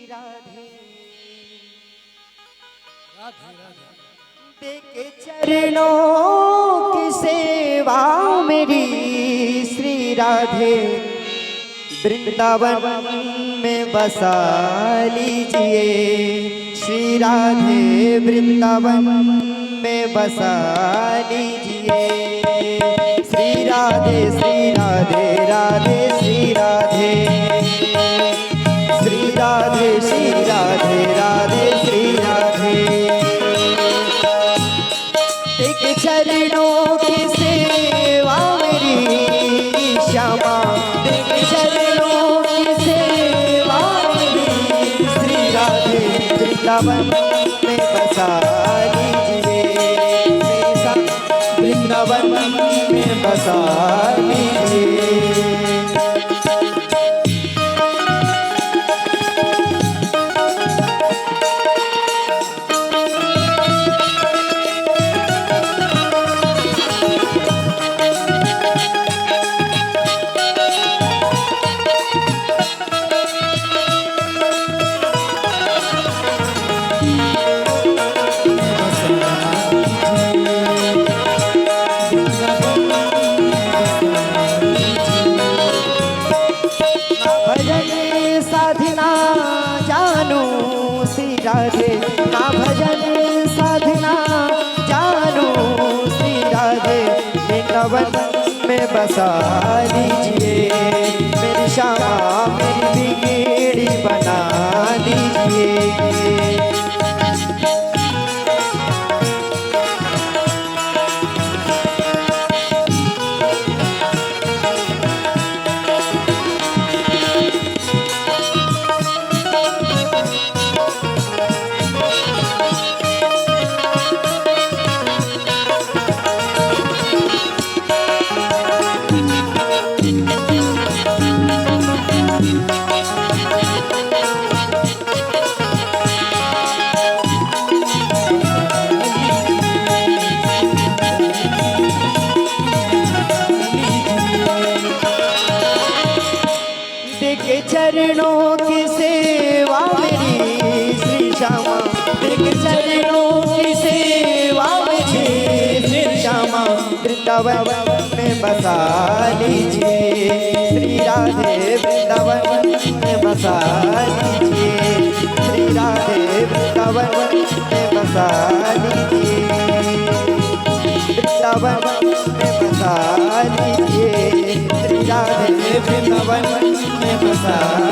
राधे राधे राधे देखे चरणों की सेवा मेरी श्री राधे वृंदावन में बसा लीजिए श्री राधे वृंदावन में बसा लीजिए श्री राधे राधे श्री राधे श्री राधे राधे श्री राधे एक चरणों की सेवा मेरी श्यामा एक चरणों की सेवा मेरी श्री राधे वृंदावन में बसा लीजिए वृंदावन में बसा लीजिए राधे ना भजन साधना जानू श्री राधे वृंदावन में बसा लीजिए मेरी श्यामा मेरी बिगड़ी बना दीजिए चरणों की सेवा मेरी श्री श्यामा देख चरणों की सेवा मेरी श्री श्यामा वृंदावन में बसा लीजिए श्री राधे वृंदावन में बसा लीजिए श्री राधे वृंदावन में बसा लीजिए वृंदावन में बसा लीजिए श्री राधे वृंदावन में बसा